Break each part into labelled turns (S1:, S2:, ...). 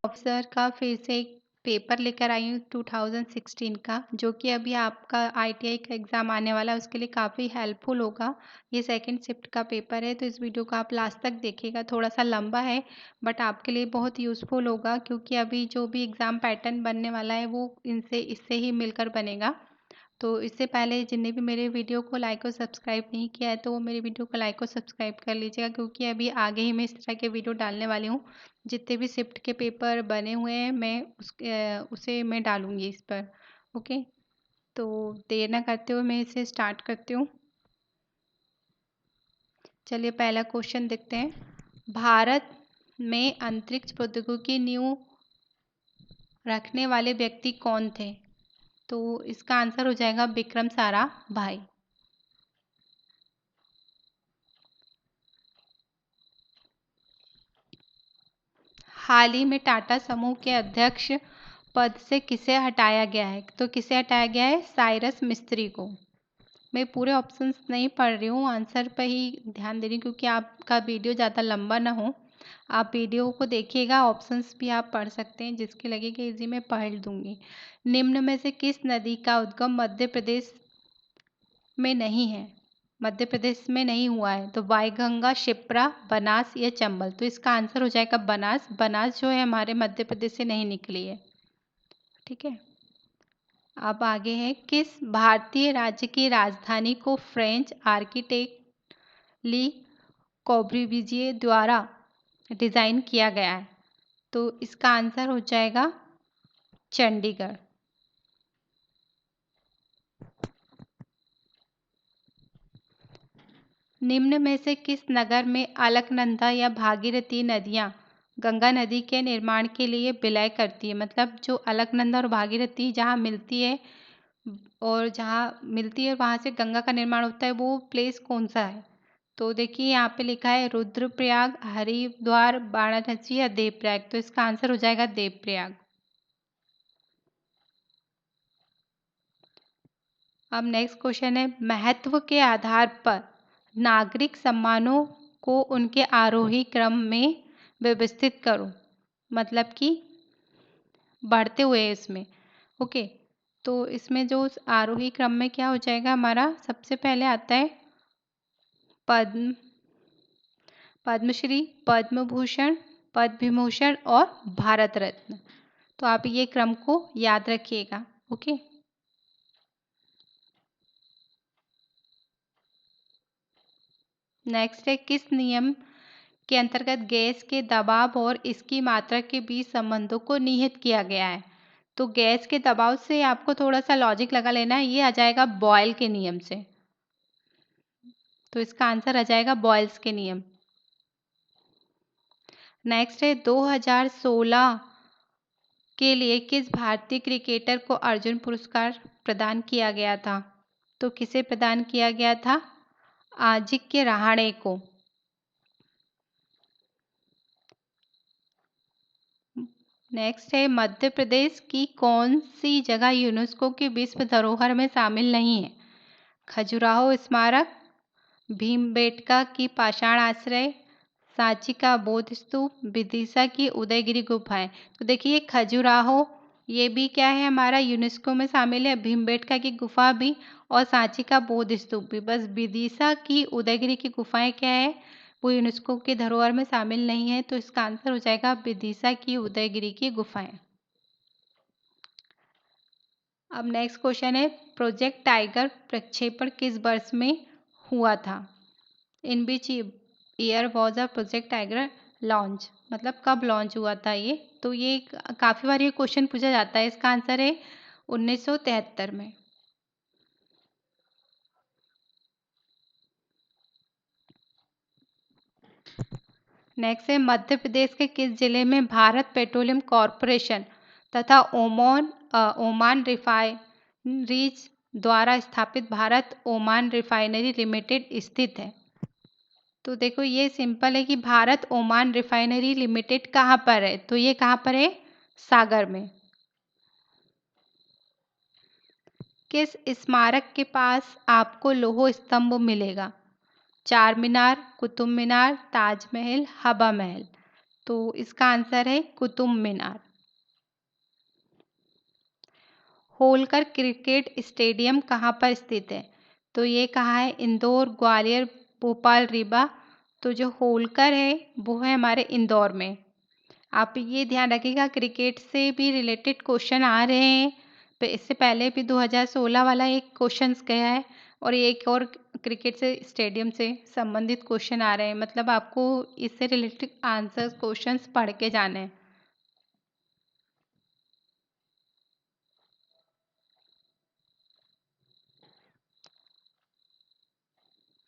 S1: Officer का फिर से एक पेपर लेकर आई हूँ 2016 का, जो कि अभी आपका आईटीआई का एग्ज़ाम आने वाला है, उसके लिए काफ़ी हेल्पफुल होगा। ये सेकंड शिफ्ट का पेपर है, तो इस वीडियो को आप लास्ट तक देखिएगा। थोड़ा-सा लंबा है, बट आपके लिए बहुत यूज़फुल होगा, क्योंकि अभी जो भी एग्ज़ाम पैटर्न बनने वाला है, वो इससे ही मिलकर बनेगा। तो इससे पहले जिनने भी मेरे वीडियो को लाइक और सब्सक्राइब नहीं किया है, तो वो मेरे वीडियो को लाइक और सब्सक्राइब कर लीजिएगा, क्योंकि अभी आगे ही मैं इस तरह के वीडियो डालने वाली हूँ। जितने भी शिफ्ट के पेपर बने हुए हैं, मैं उसे मैं डालूँगी इस पर। ओके, तो देर ना करते हुए मैं इसे स्टार्ट करती हूँ। चलिए पहला क्वेश्चन देखते हैं। भारत में अंतरिक्ष प्रौद्योगिकी की नींव रखने वाले व्यक्ति कौन थे? तो इसका आंसर हो जाएगा विक्रम साराभाई। हाल ही में टाटा समूह के अध्यक्ष पद से किसे हटाया गया है? तो किसे हटाया गया है? साइरस मिस्त्री को। मैं पूरे ऑप्शंस नहीं पढ़ रही हूँ, आंसर पर ही ध्यान दे रही हूँ, क्योंकि आपका वीडियो ज़्यादा लंबा ना हो। आप वीडियो को देखिएगा, ऑप्शंस भी आप पढ़ सकते हैं, जिसके लगेगा इजी मैं पढ़ दूँगी। निम्न में से किस नदी का उद्गम मध्य प्रदेश में नहीं है? मध्य प्रदेश में नहीं हुआ है, तो वाईगंगा, शिप्रा, बनास या चंबल। तो इसका आंसर हो जाएगा बनास। बनास जो है हमारे मध्य प्रदेश से नहीं निकली है। ठीक है, अब आगे है, किस भारतीय राज्य की राजधानी को फ्रेंच आर्किटेक्ट ली कॉर्ब्यूजिए द्वारा डिज़ाइन किया गया है? तो इसका आंसर हो जाएगा चंडीगढ़। निम्न में से किस नगर में अलकनंदा या भागीरथी नदियाँ गंगा नदी के निर्माण के लिए विलय करती है? मतलब जो अलकनंदा और भागीरथी जहाँ मिलती है, और जहाँ मिलती है वहाँ से गंगा का निर्माण होता है, वो प्लेस कौन सा है? तो देखिए यहाँ पे लिखा है रुद्रप्रयाग, हरिद्वार, वाराणसी या देवप्रयाग। तो इसका आंसर हो जाएगा देवप्रयाग। अब नेक्स्ट क्वेश्चन है, महत्व के आधार पर नागरिक सम्मानों को उनके आरोही क्रम में व्यवस्थित करो। मतलब कि बढ़ते हुए इसमें। ओके, तो इसमें जो आरोही क्रम में क्या हो जाएगा हमारा, सबसे पहले आता है पद्म, पद्मश्री, पद्म भूषण, पद्म विभूषण और भारत रत्न। तो आप ये क्रम को याद रखिएगा। ओके, नेक्स्ट है, किस नियम के अंतर्गत गैस के दबाव और इसकी मात्रा के बीच संबंधों को निहित किया गया है? तो गैस के दबाव से आपको थोड़ा सा लॉजिक लगा लेना है, ये आ जाएगा बॉयल के नियम से। तो इसका आंसर आ जाएगा बॉयल्स के नियम। नेक्स्ट है, 2016 के लिए किस भारतीय क्रिकेटर को अर्जुन पुरस्कार प्रदान किया गया था? तो किसे प्रदान किया गया था? अजिंक्य रहाणे को। नेक्स्ट है, मध्य प्रदेश की कौन सी जगह यूनेस्को की विश्व धरोहर में शामिल नहीं है? खजुराहो स्मारक, भीमबेटका की पाषाण आश्रय, सांची का बौद्ध स्तूप, विदिशा की उदयगिरी गुफाएं। तो देखिए खजुराहो ये भी क्या है, हमारा यूनेस्को में शामिल है, भीमबेटका की गुफा भी और सांची का बौद्ध स्तूप भी। बस विदिशा की उदयगिरी की गुफाएं क्या है, वो यूनेस्को के धरोहर में शामिल नहीं है। तो इसका आंसर हो जाएगा विदिशा की उदयगिरी की गुफाएं। अब नेक्स्ट क्वेश्चन है, प्रोजेक्ट टाइगर प्रक्षेपण किस वर्ष में हुआ था? In which year was a project tiger launch? मतलब कब लॉन्च हुआ था ये? तो ये काफ़ी बार ये क्वेश्चन पूछा जाता है। इसका आंसर है 1973 में। नेक्स्ट है, मध्य प्रदेश के किस जिले में भारत पेट्रोलियम कॉरपोरेशन तथा ओमान रिफाइनरीज द्वारा स्थापित भारत ओमान रिफाइनरी लिमिटेड स्थित है? तो देखो ये सिंपल है कि भारत ओमान रिफाइनरी लिमिटेड कहाँ पर है? तो ये कहाँ पर है? सागर में। किस स्मारक के पास आपको लौह स्तंभ मिलेगा? चार मीनार, कुतुब मीनार, ताजमहल, हवा महल। तो इसका आंसर है कुतुब मीनार। होलकर क्रिकेट स्टेडियम कहाँ पर स्थित है? तो ये कहाँ है? इंदौर, ग्वालियर, भोपाल, रीवा। तो जो होलकर है वो है हमारे इंदौर में। आप ये ध्यान रखिएगा, क्रिकेट से भी रिलेटेड क्वेश्चन आ रहे हैं। इससे पहले भी 2016 वाला एक क्वेश्चंस गया है और एक और क्रिकेट से स्टेडियम से संबंधित क्वेश्चन आ रहे हैं। मतलब आपको इससे रिलेटेड आंसर्स क्वेश्चंस पढ़ के जाने हैं।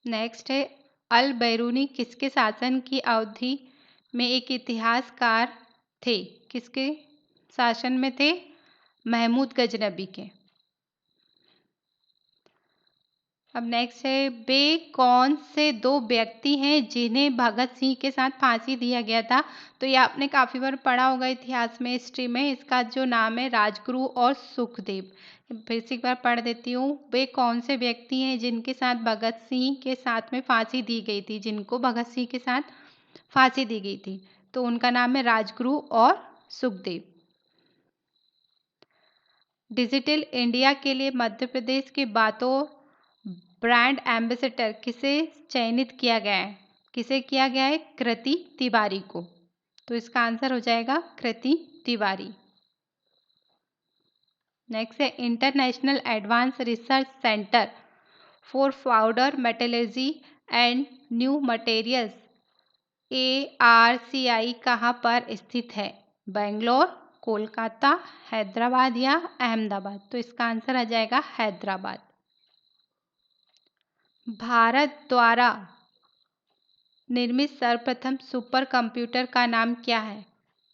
S1: नेक्स्ट है, अल बैरूनी किसके शासन की अवधि में एक इतिहासकार थे? किसके शासन में थे? महमूद गजनबी के। अब नेक्स्ट है, वे कौन से दो व्यक्ति हैं जिन्हें भगत सिंह के साथ फांसी दिया गया था? तो ये आपने काफ़ी बार पढ़ा होगा इतिहास में, हिस्ट्री में। इसका जो नाम है राजगुरु और सुखदेव। फिर से एक बार पढ़ देती हूँ। वे कौन से व्यक्ति हैं जिनके साथ भगत सिंह के साथ में फांसी दी गई थी? जिनको भगत सिंह के साथ फांसी दी गई थी, तो उनका नाम है राजगुरु और सुखदेव। डिजिटल इंडिया के लिए मध्य प्रदेश के बातों ब्रांड एम्बेसडर किसे चयनित किया गया है? किसे किया गया है? कृति तिवारी को। तो इसका आंसर हो जाएगा कृति तिवारी। नेक्स्ट है, international advance research centre for powder metallurgy and new materials ARCI कहाँ पर स्थित है? बेंगलोर, कोलकाता, हैदराबाद या अहमदाबाद? तो इसका आंसर आ जाएगा हैदराबाद। भारत द्वारा निर्मित सर्वप्रथम सुपर कंप्यूटर का नाम क्या है?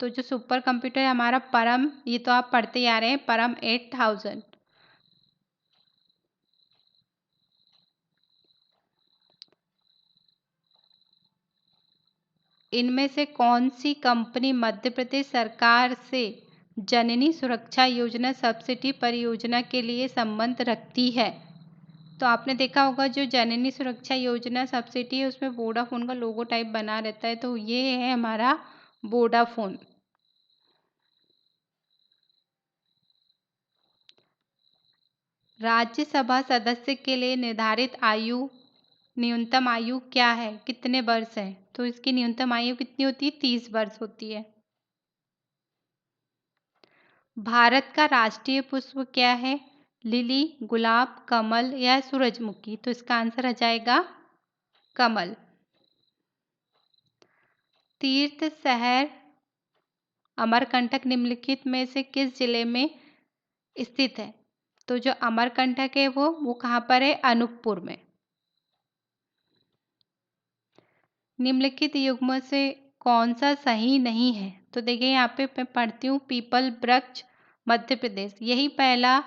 S1: तो जो सुपर कंप्यूटर है हमारा परम, ये तो आप पढ़ते ही आ रहे हैं, परम 8000। इनमें से कौन सी कंपनी मध्य प्रदेश सरकार से जननी सुरक्षा योजना सब्सिडी परियोजना के लिए संबंध रखती है? तो आपने देखा होगा जो जननी सुरक्षा योजना सब्सिडी है उसमें वोडाफोन का लोगो टाइप बना रहता है, तो ये है हमारा वोडाफोन। राज्यसभा सदस्य के लिए निर्धारित आयु, न्यूनतम आयु क्या है? कितने वर्ष है? तो इसकी न्यूनतम आयु कितनी होती है? 30 वर्ष होती है। भारत का राष्ट्रीय पुष्प क्या है? लिली, गुलाब, कमल या सूरजमुखी? तो इसका आंसर आ जाएगा कमल। तीर्थ शहर अमरकंटक निम्नलिखित में से किस जिले में स्थित है? तो जो अमरकंटक है वो कहाँ पर है? अनूपपुर में। निम्नलिखित युग्म से कौन सा सही नहीं है? तो देखिए यहाँ पे मैं पढ़ती हूँ, पीपल वृक्ष मध्य प्रदेश, यही पहला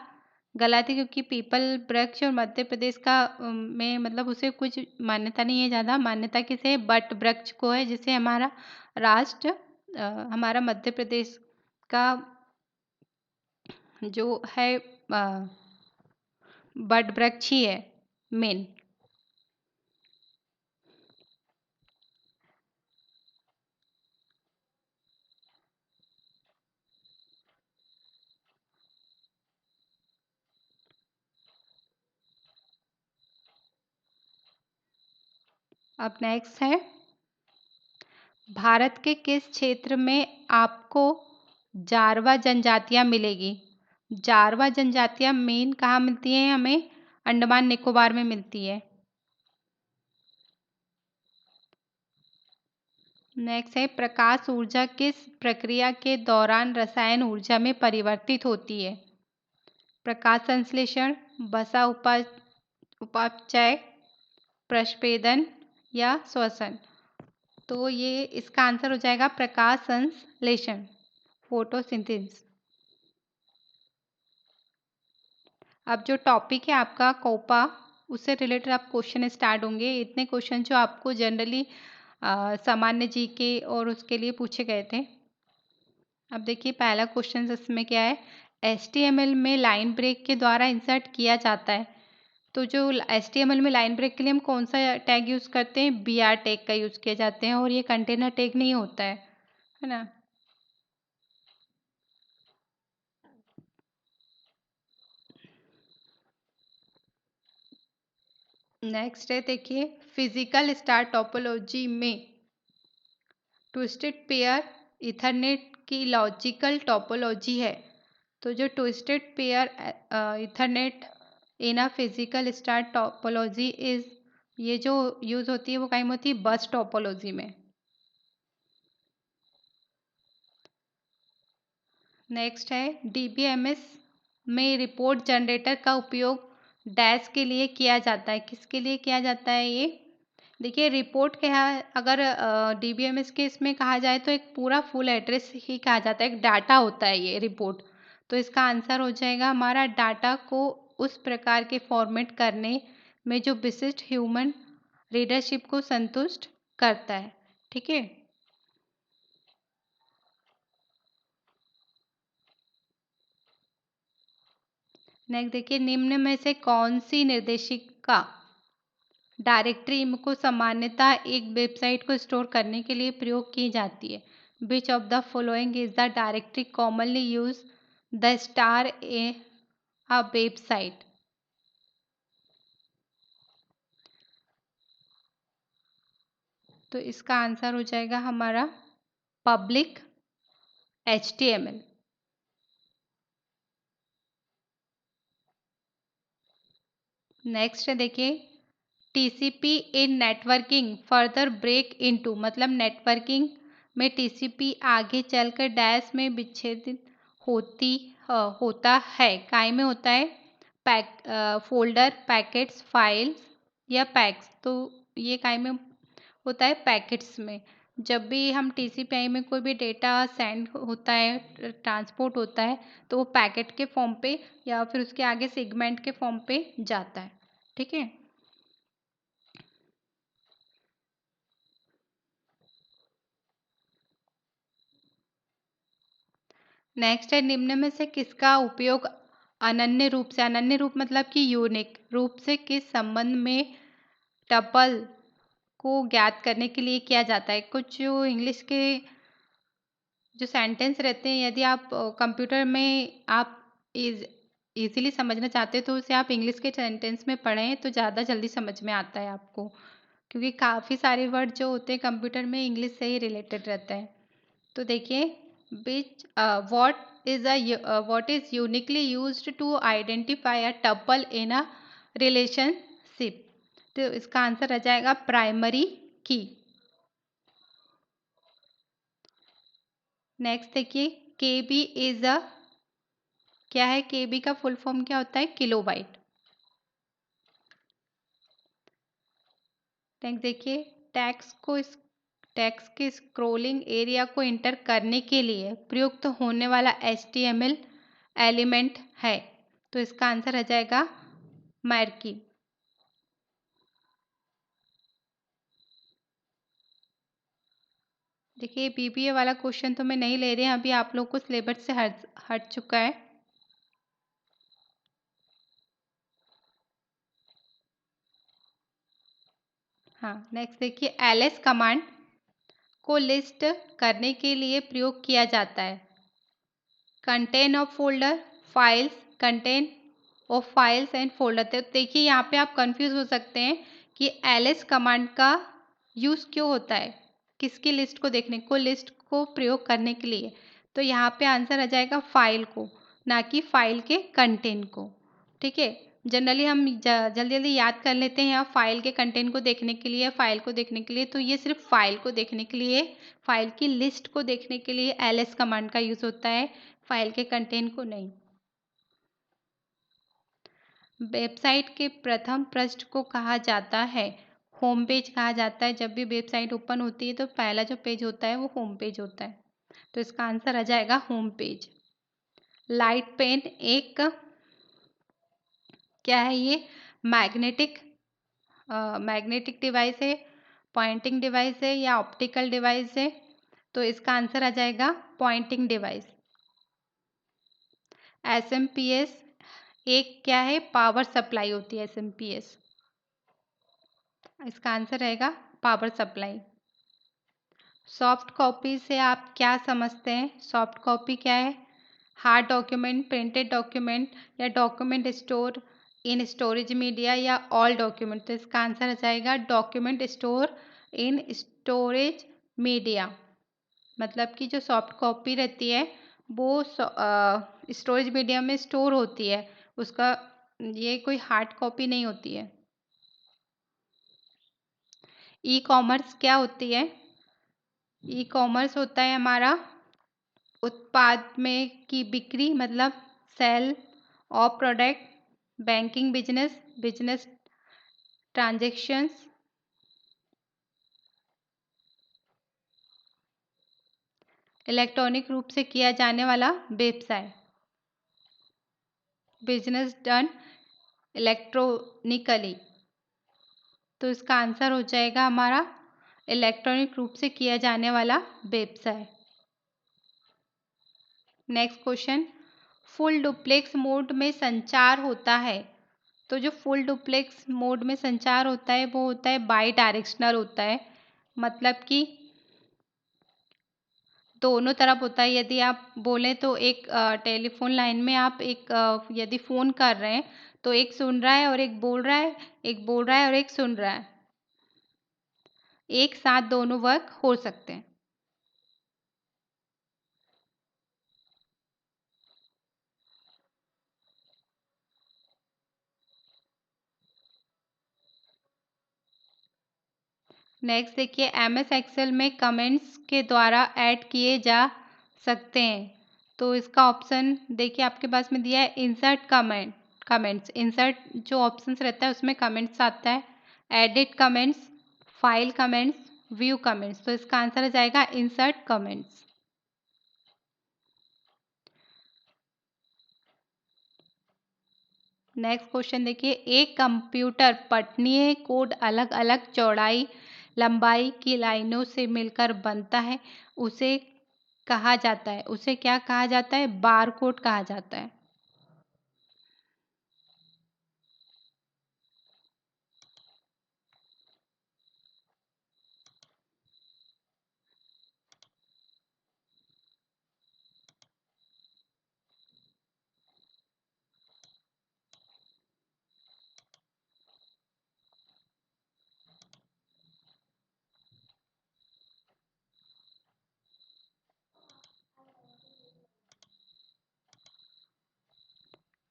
S1: गलत है क्योंकि पीपल वृक्ष और मध्य प्रदेश का में मतलब उसे कुछ मान्यता नहीं है। ज़्यादा मान्यता किसे है? बट वृक्ष को है, जिसे हमारा राष्ट्र हमारा मध्य प्रदेश का जो है बट वृक्ष ही है मेन। अब नेक्स्ट है, भारत के किस क्षेत्र में आपको जारवा जनजातियां मिलेगी? जारवा जनजातियां मेन कहाँ मिलती हैं? हमें अंडमान निकोबार में मिलती है। नेक्स्ट है, प्रकाश ऊर्जा किस प्रक्रिया के दौरान रसायन ऊर्जा में परिवर्तित होती है? प्रकाश संश्लेषण, वसा उपापचय, प्रस्पेदन या श्वसन? तो ये इसका आंसर हो जाएगा प्रकाश संश्लेषण, फोटोसिंथेसिस। अब जो टॉपिक है आपका कोपा, उससे रिलेटेड आप क्वेश्चन स्टार्ट होंगे। इतने क्वेश्चन जो आपको जनरली सामान्य जीके और उसके लिए पूछे गए थे। अब देखिए पहला क्वेश्चन इसमें क्या है? HTML में लाइन ब्रेक के द्वारा इंसर्ट किया जाता है। तो जो HTML में लाइन ब्रेक के लिए हम कौन सा टैग यूज़ करते हैं? BR टैग का यूज़ किया जाते हैं और ये कंटेनर टैग नहीं होता है। है ना। नेक्स्ट है, देखिए फिजिकल स्टार टोपोलॉजी में ट्विस्टेड पेयर इथरनेट की लॉजिकल टोपोलॉजी है। तो जो twisted pair Ethernet in a physical star topology is, ये जो यूज होती है वो कहीं होती है बस टोपोलॉजी में। नेक्स्ट है, डीबीएमएस में रिपोर्ट जनरेटर का उपयोग डैश के लिए किया जाता है। किसके लिए किया जाता है ये? देखिए रिपोर्ट क्या है, अगर डीबीएमएस के इसमें कहा जाए तो एक पूरा फुल एड्रेस ही कहा जाता है, एक डाटा होता है ये रिपोर्ट। तो इसका आंसर हो जाएगा हमारा डाटा को उस प्रकार के फॉर्मेट करने में जो विशिष्ट ह्यूमन रीडरशिप को संतुष्ट करता है। ठीक है। नेक्स्ट देखिए, निम्न में से कौन सी निर्देशिका डायरेक्टरी को सामान्यतः एक वेबसाइट को स्टोर करने के लिए प्रयोग की जाती है? विच of the following is the directory commonly use the star A a website? तो इसका आंसर हो जाएगा हमारा पब्लिक HTML। नेक्स्ट देखिए, टीसीपी इन नेटवर्किंग फर्दर ब्रेक इनटू, मतलब नेटवर्किंग में टीसीपी आगे चलकर डैश में विच्छेदित होता है। काय में होता है? फोल्डर, पैकेट्स, फाइल्स या पैक्स। तो ये काय में होता है? पैकेट्स में। जब भी हम टीसीपीआई में कोई भी डेटा सेंड होता है, ट्रांसपोर्ट होता है, तो वो पैकेट के फॉर्म पे या फिर उसके आगे सेगमेंट के फॉर्म पे जाता है। ठीक है। नेक्स्ट है, निम्न में से किसका उपयोग अनन्य रूप मतलब कि यूनिक रूप से किस संबंध में टपल को ज्ञात करने के लिए किया जाता है? कुछ जो इंग्लिश के जो सेंटेंस रहते हैं, यदि आप कंप्यूटर में आप इजीली समझना चाहते हैं तो उसे आप इंग्लिश के सेंटेंस में पढ़ें तो ज़्यादा जल्दी समझ में आता है आपको, क्योंकि काफ़ी सारे वर्ड जो होते हैं कंप्यूटर में इंग्लिश से ही रिलेटेड रहता है। तो देखिए, which what is uniquely used to identify a tuple in a relationship? तो इसका आंसर आ जाएगा प्राइमरी की। नेक्स्ट देखिए, केबी इज अ, क्या है केबी का फुल फॉर्म क्या होता है? किलोबाइट। नेक्स्ट देखिए, टेक्स्ट के स्क्रोलिंग एरिया को इंटर करने के लिए प्रयुक्त होने वाला HTML एलिमेंट है। तो इसका आंसर आ जाएगा मार्की। देखिए बीबीए वाला क्वेश्चन तो मैं नहीं ले रही, अभी आप लोग को सिलेबस से हट चुका है। हाँ, नेक्स्ट देखिए, ls कमांड को लिस्ट करने के लिए प्रयोग किया जाता है। Contain of folder, files, contain of files and folder. तो देखिए यहाँ पे आप कंफ्यूज हो सकते हैं कि ls कमांड का यूज़ क्यों होता है, किसकी लिस्ट को देखने को, लिस्ट को प्रयोग करने के लिए। तो यहाँ पे आंसर आ जाएगा फाइल को, ना कि फाइल के कंटेंट को। ठीक है। जनरली हम जल्दी जल्दी याद कर लेते हैं, या फाइल के कंटेंट को देखने के लिए, फाइल को देखने के लिए। तो ये सिर्फ फाइल को देखने के लिए, फाइल की लिस्ट को देखने के लिए ls कमांड का यूज़ होता है, फाइल के कंटेंट को नहीं। वेबसाइट के प्रथम पृष्ठ को कहा जाता है होम पेज कहा जाता है। जब भी वेबसाइट ओपन होती है तो पहला जो पेज होता है वो होम पेज होता है। तो इसका आंसर आ जाएगा होम पेज। लाइट पेन एक, क्या है ये? मैग्नेटिक मैग्नेटिक डिवाइस है, पॉइंटिंग डिवाइस है या ऑप्टिकल डिवाइस है? तो इसका आंसर आ जाएगा पॉइंटिंग डिवाइस। SMPS एक क्या है? पावर सप्लाई होती है SMPS। इसका आंसर रहेगा पावर सप्लाई। सॉफ्ट कॉपी से आप क्या समझते हैं? सॉफ्ट कॉपी क्या है? हार्ड डॉक्यूमेंट, प्रिंटेड डॉक्यूमेंट या document store in storage media या ऑल डॉक्यूमेंट। तो इसका आंसर आ जाएगा document store in storage media. मतलब कि जो सॉफ्ट कॉपी रहती है वो स्टोरेज मीडिया में स्टोर होती है, उसका ये कोई हार्ड कॉपी नहीं होती है। ई कॉमर्स क्या होती है? ई कॉमर्स होता है हमारा उत्पाद में की बिक्री, मतलब sale of product, banking business, business transactions, electronic रूप से किया जाने वाला व्यवसाय, बिजनेस डन इलेक्ट्रॉनिकली। तो इसका आंसर हो जाएगा हमारा इलेक्ट्रॉनिक रूप से किया जाने वाला व्यवसाय। Next question, full duplex mode में संचार होता है। तो जो फुल डुप्लेक्स मोड में संचार होता है वो होता है बाई डायरेक्शनल होता है, मतलब कि दोनों तरफ होता है। यदि आप बोलें तो एक टेलीफोन लाइन में आप एक यदि फ़ोन कर रहे हैं तो एक सुन रहा है और एक बोल रहा है, एक बोल रहा है और एक सुन रहा है, एक साथ दोनों वर्क हो सकते हैं। नेक्स्ट देखिए, एमएस एक्सेल में कमेंट्स के द्वारा ऐड किए जा सकते हैं। तो इसका ऑप्शन देखिए आपके पास में दिया है इंसर्ट कमेंट्स। इंसर्ट जो ऑप्शंस रहता है उसमें कमेंट्स आता है, edit comments, file comments, view comments. तो इसका आंसर आ जाएगा इंसर्ट कमेंट्स। नेक्स्ट क्वेश्चन देखिए, एक कंप्यूटर पठनीय कोड अलग अलग चौड़ाई लंबाई की लाइनों से मिलकर बनता है, उसे कहा जाता है, उसे क्या कहा जाता है? बार कोड कहा जाता है।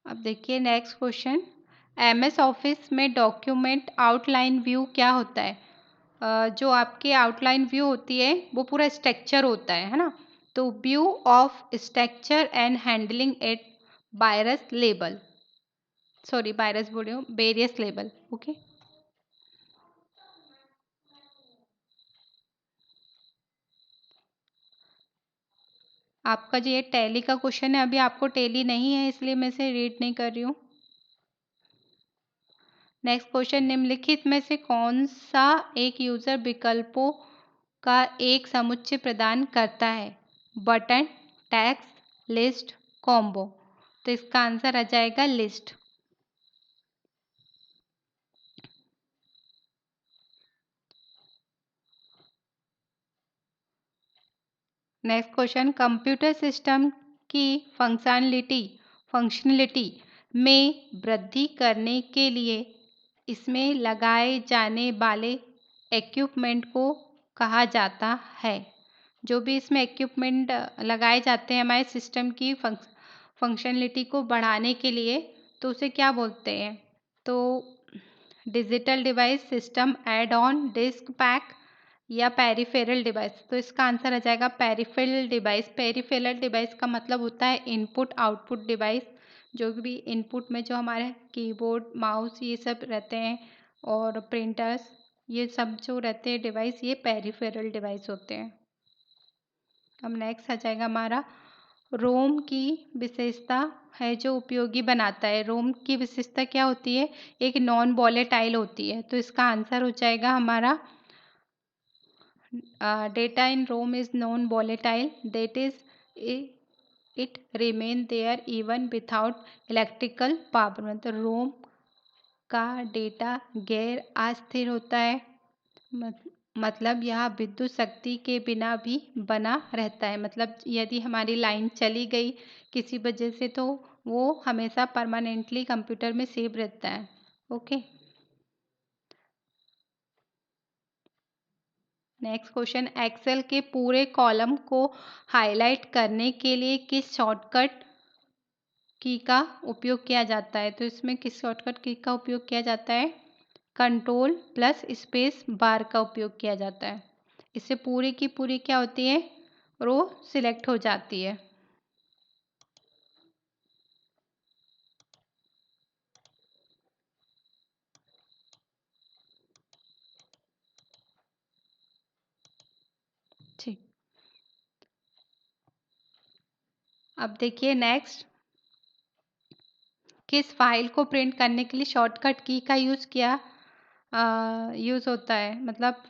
S1: अब देखिए नेक्स्ट क्वेश्चन, एमएस ऑफिस में डॉक्यूमेंट आउटलाइन व्यू क्या होता है? जो आपकी आउटलाइन व्यू होती है वो पूरा स्ट्रक्चर होता है ना? तो view of structure and handling at virus लेबल, सॉरी वायरस बोल रही हूँ, वेरियस लेबल। ओके, आपका जो ये टैली का क्वेश्चन है अभी आपको टैली नहीं है इसलिए मैं इसे रीड नहीं कर रही हूँ। नेक्स्ट क्वेश्चन, निम्नलिखित में से कौन सा एक यूजर विकल्पों का एक समुच्चय प्रदान करता है? Button, text, list, combo. तो इसका आंसर आ जाएगा list. Next question, computer system की फंक्शनलिटी में वृद्धि करने के लिए इसमें लगाए जाने वाले इक्विपमेंट को कहा जाता है। जो भी इसमें इक्विपमेंट लगाए जाते हैं हमारे सिस्टम की फंक्शनलिटी को बढ़ाने के लिए, तो उसे क्या बोलते हैं? तो digital device, system add on, disk pack या पेरिफेरल डिवाइस। तो इसका आंसर आ जाएगा पेरिफेरल डिवाइस। पेरिफेरल डिवाइस का मतलब होता है इनपुट आउटपुट डिवाइस। जो भी इनपुट में जो हमारे कीबोर्ड, माउस ये सब रहते हैं और प्रिंटर्स, ये सब जो रहते हैं डिवाइस, ये पेरिफेरल डिवाइस होते हैं। अब नेक्स्ट आ जाएगा हमारा रोम की विशेषता है जो उपयोगी बनाता है। रोम की विशेषता क्या होती है? एक नॉन वॉलेटाइल होती है। तो इसका आंसर हो जाएगा हमारा data in ROM is non-volatile, that is, it remain there even without electrical power। मतलब रोम का डेटा गैर अस्थिर होता है, मतलब यह विद्युत शक्ति के बिना भी बना रहता है। मतलब यदि हमारी लाइन चली गई किसी वजह से तो वो हमेशा परमानेंटली कंप्यूटर में सेव रहता है। ओके, नेक्स्ट क्वेश्चन, एक्सेल के पूरे कॉलम को हाईलाइट करने के लिए किस शॉर्टकट की का उपयोग किया जाता है? तो इसमें किस शॉर्टकट की का उपयोग किया जाता है? कंट्रोल प्लस स्पेस बार का उपयोग किया जाता है। इससे पूरी की पूरी क्या होती है? रो सिलेक्ट हो जाती है। ठीक, अब देखिए नेक्स्ट, किस फाइल को प्रिंट करने के लिए शॉर्टकट की का यूज़ होता है? मतलब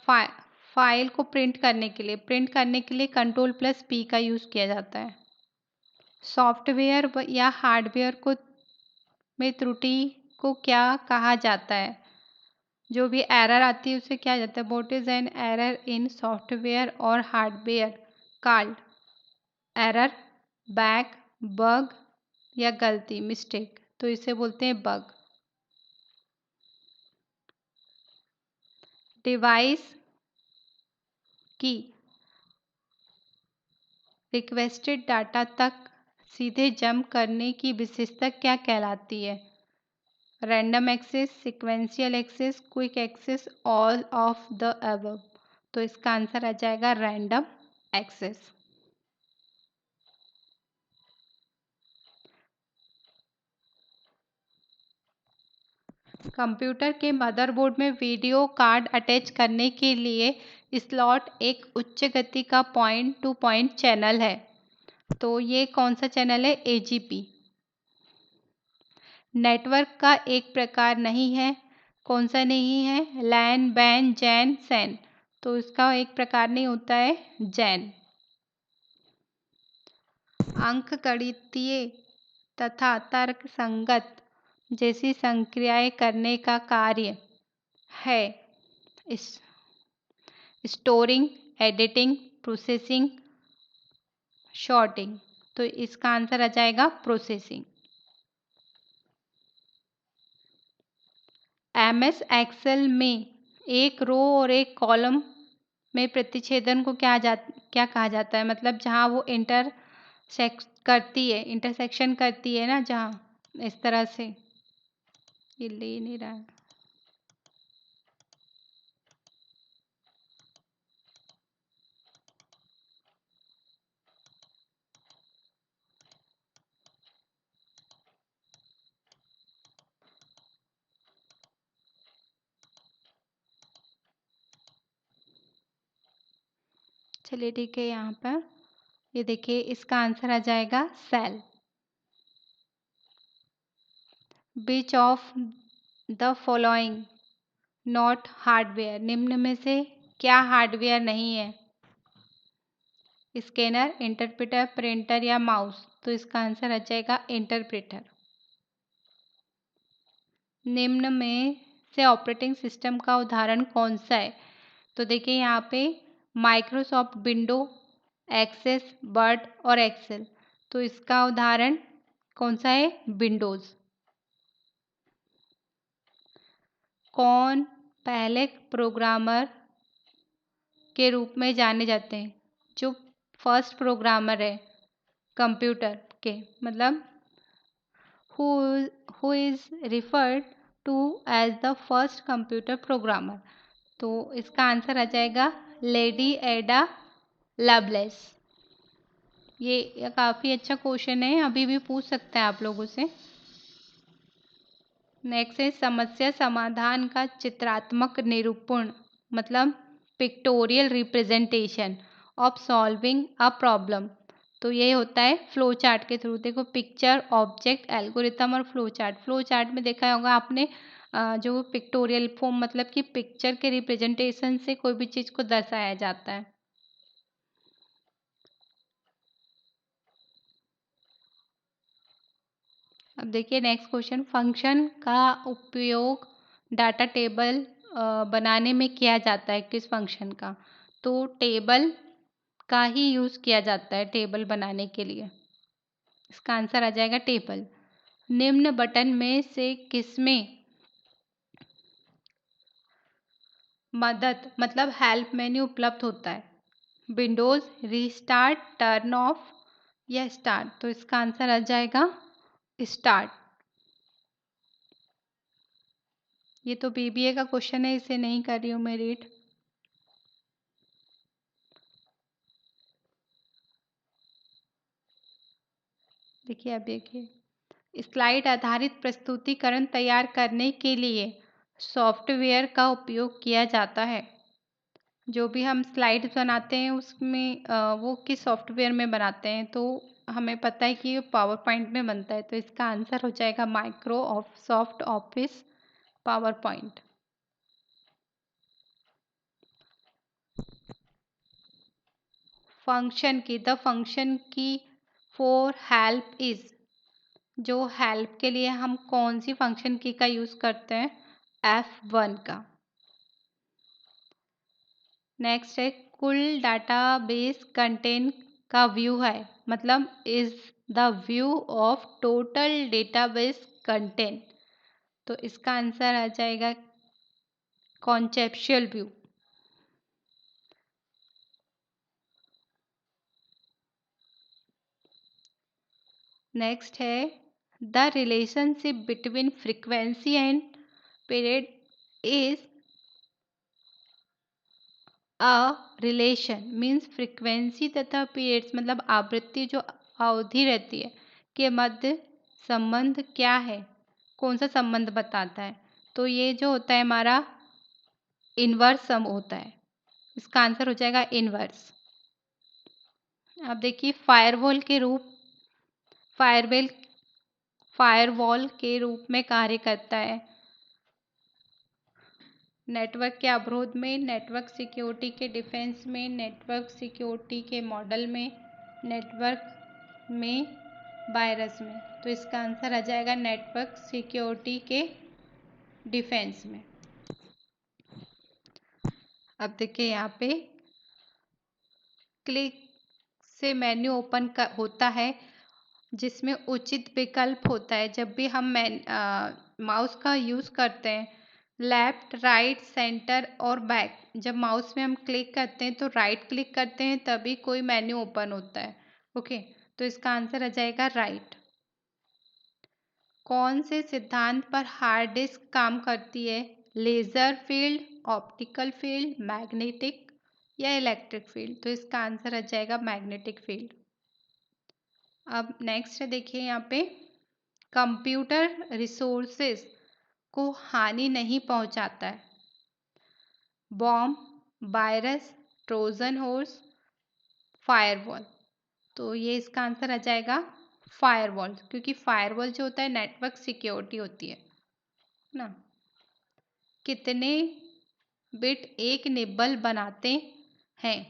S1: फाइल को प्रिंट करने के लिए कंट्रोल प्लस पी का यूज़ किया जाता है। सॉफ्टवेयर या हार्डवेयर को में त्रुटि को क्या कहा जाता है? जो भी एरर आती है उसे क्या जाता है? What is an error in software और hardware called? Error, bag, bug या गलती, मिस्टेक, तो इसे बोलते हैं बग। डिवाइस की रिक्वेस्टेड डाटा तक सीधे जंप करने की विशेषता क्या कहलाती है? Random access, sequential access, quick access, all of the above. तो इसका आंसर आ जाएगा रैंडम एक्सेस। कंप्यूटर के मदरबोर्ड में वीडियो कार्ड अटैच करने के लिए स्लॉट एक उच्च गति का पॉइंट टू पॉइंट चैनल है। तो ये कौन सा चैनल है? एजीपी। नेटवर्क का एक प्रकार नहीं है, कौन सा नहीं है? लैन, बैन, जैन, सैन। तो इसका एक प्रकार नहीं होता है जैन। अंकगणितीय तथा तर्क संगत जैसी संक्रियाएं करने का कार्य है स्टोरिंग, एडिटिंग, प्रोसेसिंग, शॉर्टिंग। तो इसका आंसर आ जाएगा प्रोसेसिंग। एमएस एक्सेल में एक रो और एक कॉलम में प्रतिच्छेदन को क्या कहा जाता है? मतलब जहाँ वो इंटरसेक्शन करती है ना, जहाँ इस तरह से ये ले नहीं रहा है। चलिए ठीक है, यहाँ पर ये देखिए इसका आंसर आ जाएगा cell. Which of the following not hardware, निम्न में से क्या हार्डवेयर नहीं है? स्कैनर, इंटरप्रेटर, प्रिंटर या माउस। तो इसका आंसर आ जाएगा इंटरप्रेटर। निम्न में से ऑपरेटिंग सिस्टम का उदाहरण कौन सा है? तो देखिए यहाँ पे माइक्रोसॉफ्ट विंडो, एक्सेस, वर्ड और एक्सेल। तो इसका उदाहरण कौन सा है? विंडोज़। कौन पहले प्रोग्रामर के रूप में जाने जाते हैं? जो फर्स्ट प्रोग्रामर है कंप्यूटर के, मतलब who who is referred to as the first computer programmer। तो इसका आंसर आ जाएगा लेडी एडा लवलेस। ये काफ़ी अच्छा क्वेश्चन है, अभी भी पूछ सकते हैं आप लोगों से। नेक्स्ट है समस्या समाधान का चित्रात्मक निरूपण, मतलब pictorial representation of solving a problem. तो ये होता है फ्लो चार्ट के थ्रू। देखो पिक्चर, ऑब्जेक्ट, एल्गोरिथम और फ्लो चार्ट। फ्लो चार्ट में देखा होगा आपने, जो पिक्टोरियल फॉर्म मतलब कि पिक्चर के रिप्रेजेंटेशन से कोई भी चीज़ को दर्शाया जाता है। अब देखिए नेक्स्ट क्वेश्चन, फंक्शन का उपयोग डाटा टेबल बनाने में किया जाता है, किस फंक्शन का? तो टेबल का ही यूज़ किया जाता है टेबल बनाने के लिए। इसका आंसर आ जाएगा टेबल। निम्न बटन में से किसमें मदद मतलब हेल्प मेन्यू उपलब्ध होता है? विंडोज़, रीस्टार्ट, टर्न ऑफ या स्टार्ट? तो इसका आंसर आ जाएगा स्टार्ट। ये तो बीबीए का क्वेश्चन है, इसे नहीं कर रही हूँ मैं रीड। देखिए, अब देखिए, स्लाइड आधारित प्रस्तुतिकरण तैयार करने के लिए सॉफ्टवेयर का उपयोग किया जाता है। जो भी हम स्लाइड्स बनाते हैं उसमें वो किस सॉफ्टवेयर में बनाते हैं? तो हमें पता है कि ये पावर पॉइंट में बनता है, तो इसका आंसर हो जाएगा Microsoft office power point. The function की फॉर हेल्प इज, जो हेल्प के लिए हम कौन सी फंक्शन की का यूज़ करते हैं? F1 का। नेक्स्ट है कुल डाटाबेस कंटेंट का व्यू है, मतलब is the view of total database content. तो इसका आंसर आ जाएगा कॉन्सेप्चुअल व्यू। नेक्स्ट है the relationship between frequency and period is a relation means frequency तथा पीरियड्स मतलब आवृत्ति जो अवधि रहती है के मध्य संबंध क्या है? कौन सा संबंध बताता है? तो ये जो होता है हमारा इनवर्स सम होता है। इसका आंसर हो जाएगा इनवर्स। अब देखिए फायरवेल फायरवॉल के रूप में कार्य करता है। नेटवर्क के अवरोध में, नेटवर्क सिक्योरिटी के डिफेंस में, नेटवर्क सिक्योरिटी के मॉडल में, नेटवर्क में, वायरस में। तो इसका आंसर आ जाएगा नेटवर्क सिक्योरिटी के डिफेंस में। अब देखिए यहाँ पे क्लिक से मेन्यू ओपन होता है जिसमें उचित विकल्प होता है। जब भी हम माउस का यूज़ करते हैं लेफ्ट, राइट, सेंटर और बैक, जब माउस में हम क्लिक करते हैं तो राइट क्लिक करते हैं तभी कोई मेन्यू ओपन होता है। ओके, तो इसका आंसर आ जाएगा राइट। कौन से सिद्धांत पर हार्ड डिस्क काम करती है? Laser field, optical field, magnetic या इलेक्ट्रिक फील्ड? तो इसका आंसर आ जाएगा मैग्नेटिक फील्ड। अब नेक्स्ट देखिए यहाँ पे कंप्यूटर रिसोर्सेज को हानि नहीं पहुंचाता है। Bomb, virus, Trojan horse, firewall. तो ये इसका आंसर आ जाएगा फायरवॉल, क्योंकि फायरवॉल जो होता है नेटवर्क सिक्योरिटी होती है ना। कितने बिट एक निब्बल बनाते हैं?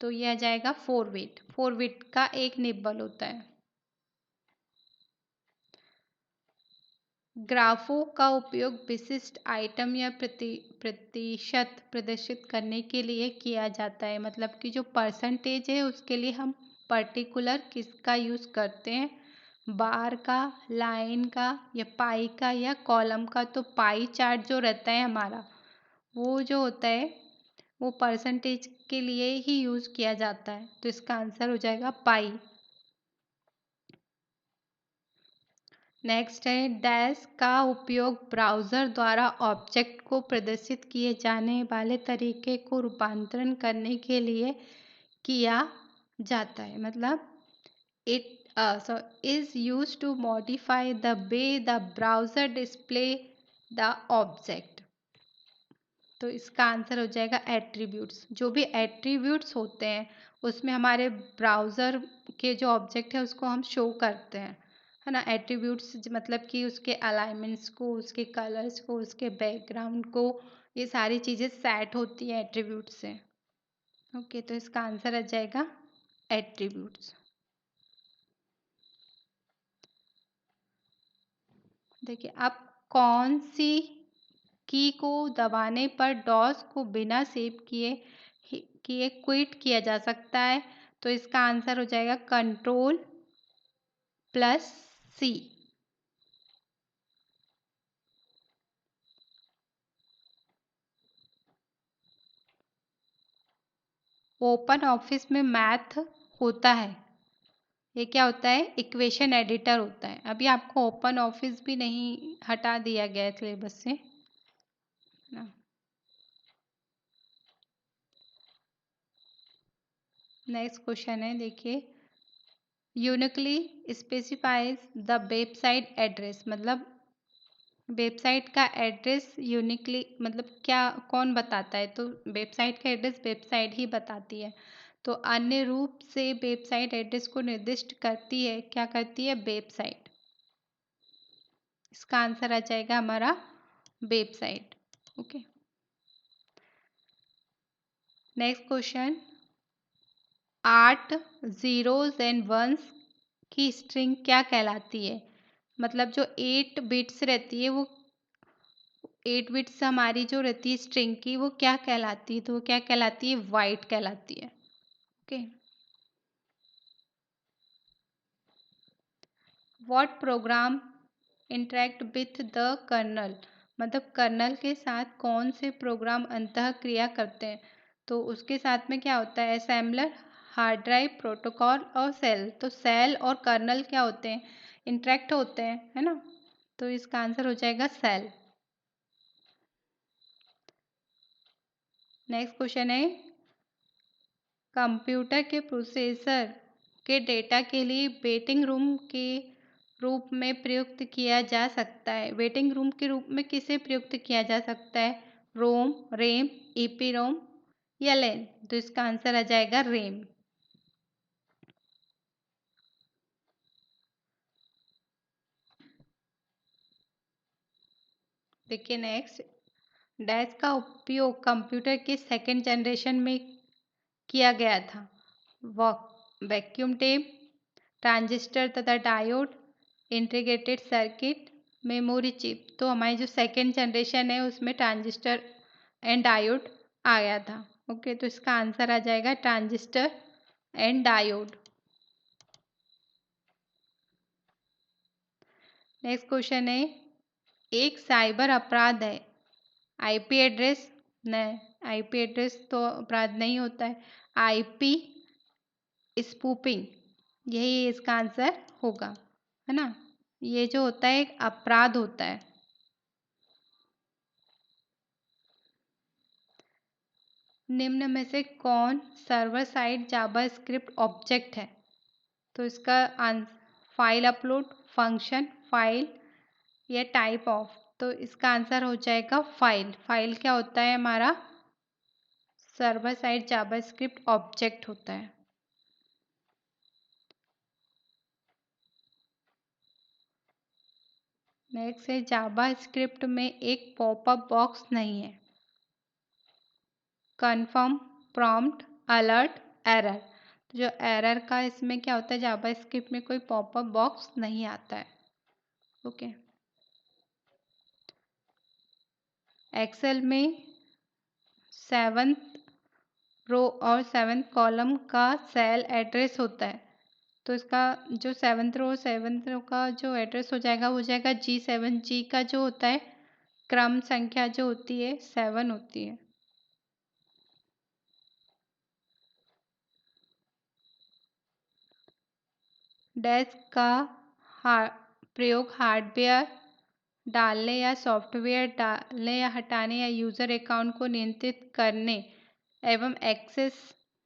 S1: तो ये आ जाएगा 4 बिट। 4 बिट का एक निब्बल होता है। ग्राफों का उपयोग विशिष्ट आइटम या प्रतिशत प्रदर्शित करने के लिए किया जाता है, मतलब कि जो परसेंटेज है उसके लिए हम पर्टिकुलर किसका यूज़ करते हैं? बार का, लाइन का या पाई का या कॉलम का? तो पाई चार्ट जो रहता है हमारा वो जो होता है वो परसेंटेज के लिए ही यूज़ किया जाता है, तो इसका आंसर हो जाएगा पाई। नेक्स्ट है डैश का उपयोग ब्राउज़र द्वारा ऑब्जेक्ट को प्रदर्शित किए जाने वाले तरीके को रूपांतरण करने के लिए किया जाता है, मतलब it is use to modify the way the browser display the object. तो इसका आंसर हो जाएगा एट्रीब्यूट्स। जो भी एट्रीब्यूट्स होते हैं उसमें हमारे ब्राउज़र के जो ऑब्जेक्ट है उसको हम शो करते हैं, है ना। एट्रीब्यूट्स मतलब कि उसके अलाइनमेंट्स को, उसके कलर्स को, उसके बैकग्राउंड को, ये सारी चीज़ें सेट होती हैं एट्रीब्यूट से। ओके, तो इसका आंसर आ जाएगा एट्रीब्यूट्स। देखिए अब कौन सी की को दबाने पर डॉस को बिना सेव किए क्विट किया जा सकता है? तो इसका आंसर हो जाएगा Ctrl+C। ओपन ऑफिस में मैथ होता है, ये क्या होता है? इक्वेशन एडिटर होता है। अभी आपको ओपन ऑफिस भी नहीं हटा दिया गया है सिलेबस से ना। नेक्स्ट क्वेश्चन है, देखिए, uniquely specifies the website address, मतलब वेबसाइट का एड्रेस यूनिकली मतलब क्या, कौन बताता है? तो वेबसाइट का एड्रेस वेबसाइट ही बताती है। तो अन्य रूप से वेबसाइट एड्रेस को निर्दिष्ट करती है, क्या करती है? वेबसाइट। इसका आंसर आ जाएगा हमारा website. Okay, next question, 8 zeros and ones की स्ट्रिंग क्या कहलाती है? मतलब जो 8 बिट्स रहती है, वो 8 बिट्स हमारी जो रहती है स्ट्रिंग की, वो क्या कहलाती है? तो वो क्या कहलाती है? वाइट कहलाती है। Okay, what program interact with the kernel, मतलब कर्नल के साथ कौन से प्रोग्राम अंतः क्रिया करते हैं? तो उसके साथ में क्या होता है? असेंबलर, हार्ड ड्राइव, प्रोटोकॉल और सेल। तो सेल और कर्नल क्या होते हैं? इंटरेक्ट होते हैं, है ना। तो इसका आंसर हो जाएगा सेल। नेक्स्ट क्वेश्चन है, कंप्यूटर के प्रोसेसर के डेटा के लिए वेटिंग रूम के रूप में प्रयुक्त किया जा सकता है? वेटिंग रूम के रूप में किसे प्रयुक्त किया जा सकता है? रोम, रैम, ईपीरोम या लैन? तो इसका आंसर आ जाएगा रैम। देखिए नेक्स्ट, डैश का उपयोग कंप्यूटर के सेकेंड जनरेशन में किया गया था। वैक्यूम टेप, ट्रांजिस्टर तथा diode, integrated circuit, memory chip. तो हमारी जो सेकेंड जनरेशन है उसमें ट्रांजिस्टर एंड डायोड आ गया था। ओके, तो इसका आंसर आ जाएगा transistor and diode. Next question है, एक साइबर अपराध है, आईपी एड्रेस? नहीं, आईपी एड्रेस तो अपराध नहीं होता है। आईपी स्पूपिंग, यही इसका आंसर होगा, है ना। ये जो होता है एक अपराध होता है। निम्न में से कौन सर्वर साइड जावास्क्रिप्ट ऑब्जेक्ट है? तो इसका फाइल अपलोड, फंक्शन, फाइल या टाइप ऑफ। तो इसका आंसर हो जाएगा फाइल। फाइल क्या होता है? हमारा सर्वर साइड जावास्क्रिप्ट ऑब्जेक्ट होता है। नेक्स्ट है, जावास्क्रिप्ट में एक पॉपअप बॉक्स नहीं है। Confirm, prompt, alert, error. तो जो एरर का इसमें क्या होता है? जावास्क्रिप्ट में कोई पॉपअप बॉक्स नहीं आता है। ओके, एक्सेल में 7th रो और 7th कॉलम का सेल एड्रेस होता है। तो इसका जो 7th रो का जो एड्रेस हो जाएगा वो जाएगा G7। जी का जो होता है क्रम संख्या जो होती है 7 होती है। डेस्क का प्रयोग हार्डवेयर डालने या सॉफ्टवेयर डालने या हटाने या यूज़र अकाउंट को नियंत्रित करने एवं एक्सेस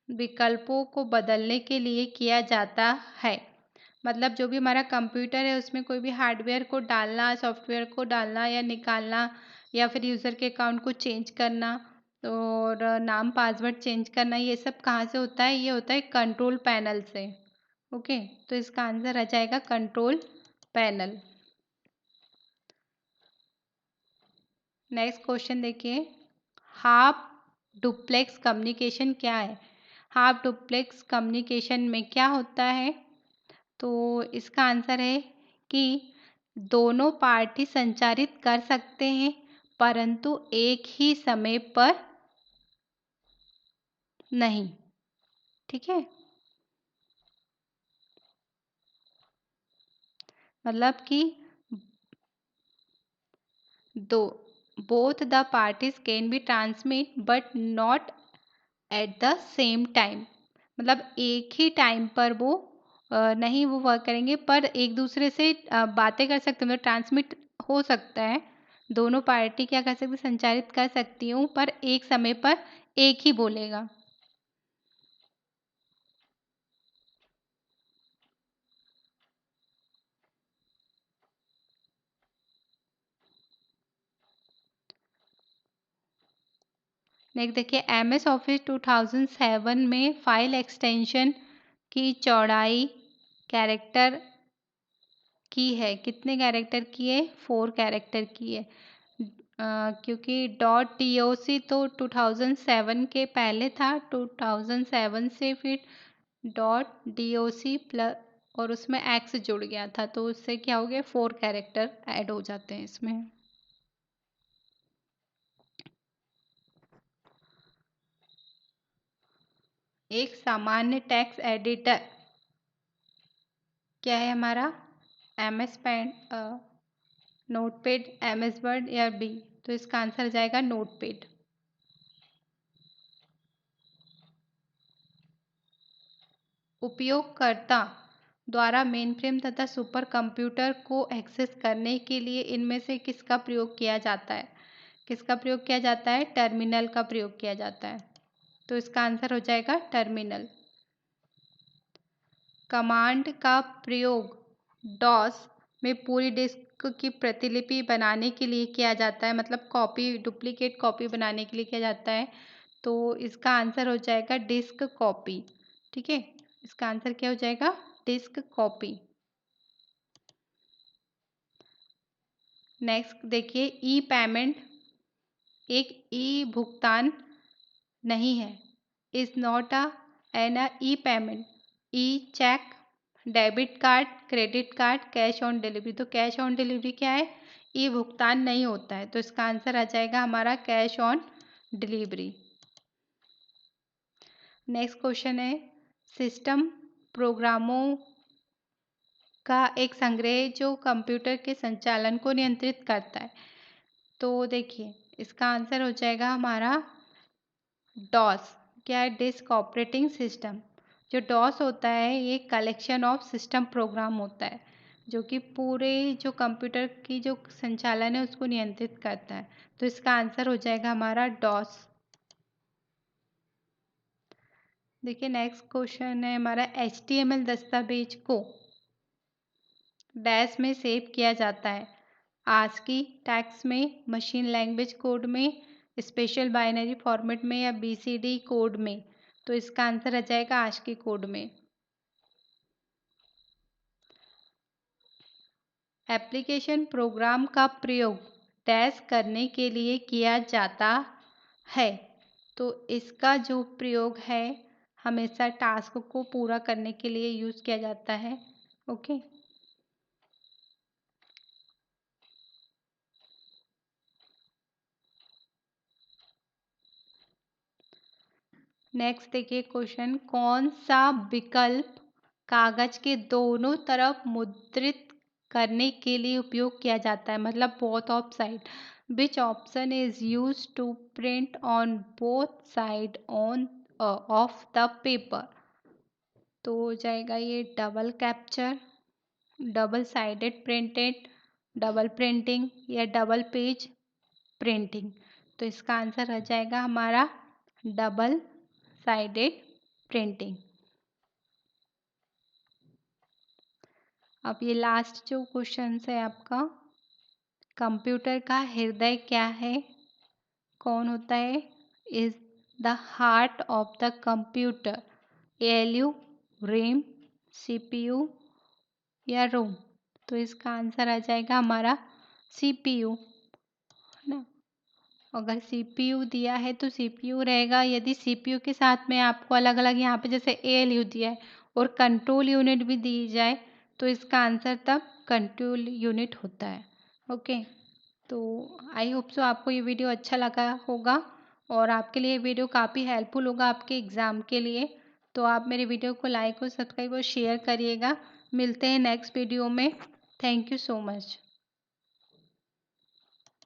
S1: विकल्पों को बदलने के लिए किया जाता है। मतलब जो भी हमारा कंप्यूटर है उसमें कोई भी हार्डवेयर को डालना, सॉफ्टवेयर को डालना या निकालना, या फिर यूज़र के अकाउंट को चेंज करना और नाम पासवर्ड चेंज करना, ये सब कहाँ से होता है? ये होता है कंट्रोल पैनल से। ओके, तो इसका आंसर आ जाएगा कंट्रोल पैनल। नेक्स्ट क्वेश्चन देखिए, हाफ डुप्लेक्स कम्युनिकेशन क्या है? हाफ डुप्लेक्स कम्युनिकेशन में क्या होता है? तो इसका आंसर है कि दोनों पार्टी संचारित कर सकते हैं परंतु एक ही समय पर नहीं। ठीक है, मतलब कि दो both the parties can be transmit but not at the same time. मतलब एक ही टाइम पर वो नहीं वो वर्क करेंगे, पर एक दूसरे से बातें कर सकते हैं, मतलब ट्रांसमिट हो सकता है। दोनों पार्टी क्या कर सकती, संचारित कर सकती हूँ, पर एक समय पर एक ही बोलेगा। नेक्स्ट देखिए, MS ऑफिस 2007 में फाइल एक्सटेंशन की चौड़ाई कैरेक्टर की है, कितने कैरेक्टर की है, 4 कैरेक्टर की है। क्योंकि .doc तो 2007 के पहले था, 2007 से फिर .doc प्लस और उसमें x जुड़ गया था, तो उससे क्या हो गया, 4 कैरेक्टर ऐड हो जाते हैं इसमें। एक सामान्य टेक्स्ट एडिटर क्या है हमारा, MS paint, notepad, MS word या बी, तो इसका आंसर जाएगा नोटपैड। उपयोगकर्ता द्वारा मेनफ्रेम तथा सुपर कंप्यूटर को एक्सेस करने के लिए इनमें से किसका प्रयोग किया जाता है, किसका प्रयोग किया जाता है, टर्मिनल का प्रयोग किया जाता है, तो इसका आंसर हो जाएगा टर्मिनल। कमांड का प्रयोग डॉस में पूरी डिस्क की प्रतिलिपि बनाने के लिए किया जाता है, मतलब कॉपी, डुप्लीकेट कॉपी बनाने के लिए किया जाता है, तो इसका आंसर हो जाएगा डिस्क कॉपी। ठीक है, इसका आंसर क्या हो जाएगा, डिस्क कॉपी। नेक्स्ट देखिए, ई पेमेंट एक ई भुगतान नहीं है, is not an e payment, e check, debit card, credit card, cash on delivery, तो कैश ऑन डिलीवरी क्या है, ई भुगतान नहीं होता है, तो इसका आंसर आ जाएगा हमारा cash on delivery. Next question है, सिस्टम प्रोग्रामों का एक संग्रह जो कंप्यूटर के संचालन को नियंत्रित करता है, तो देखिए इसका आंसर हो जाएगा हमारा डॉस। क्या है, डिस्क ऑपरेटिंग सिस्टम। जो डॉस होता है ये कलेक्शन ऑफ सिस्टम प्रोग्राम होता है, जो कि पूरे जो कंप्यूटर की जो संचालन है उसको नियंत्रित करता है, तो इसका आंसर हो जाएगा हमारा डॉस। देखिए नेक्स्ट क्वेश्चन है हमारा, HTML दस्तावेज को डैश में सेव किया जाता है, ASCII टैग्स में, मशीन लैंग्वेज कोड में, स्पेशल बाइनरी फॉर्मेट में या BCD कोड में, तो इसका आंसर आ जाएगा ASCII कोड में। एप्लीकेशन प्रोग्राम का प्रयोग डैश करने के लिए किया जाता है, तो इसका जो प्रयोग है हमेशा टास्क को पूरा करने के लिए यूज़ किया जाता है। ओके, नेक्स्ट देखिए क्वेश्चन, कौन सा विकल्प कागज के दोनों तरफ मुद्रित करने के लिए उपयोग किया जाता है, मतलब both of side, which option is use to print on both side on of the paper, तो हो जाएगा ये double capture, double sided printed, double printing या डबल पेज प्रिंटिंग, तो इसका आंसर आ जाएगा हमारा डबल साइडेड प्रिंटिंग। अब ये लास्ट जो क्वेश्चन है आपका, कंप्यूटर का हृदय क्या है, कौन होता है, is the heart of the computer ALU, RAM, CPU या रोम, तो इसका आंसर आ जाएगा हमारा CPU, है ना। अगर CPU दिया है तो CPU रहेगा, यदि CPU के साथ में आपको अलग अलग यहाँ पे जैसे ALU दिया है और कंट्रोल यूनिट भी दी जाए, तो इसका आंसर तब कंट्रोल यूनिट होता है। ओके। तो आई होप सो आपको ये वीडियो अच्छा लगा होगा और आपके लिए ये वीडियो काफ़ी हेल्पफुल होगा आपके एग्ज़ाम के लिए। तो आप मेरे वीडियो को लाइक और सब्सक्राइब और शेयर करिएगा। मिलते हैं नेक्स्ट वीडियो में। Thank you so much.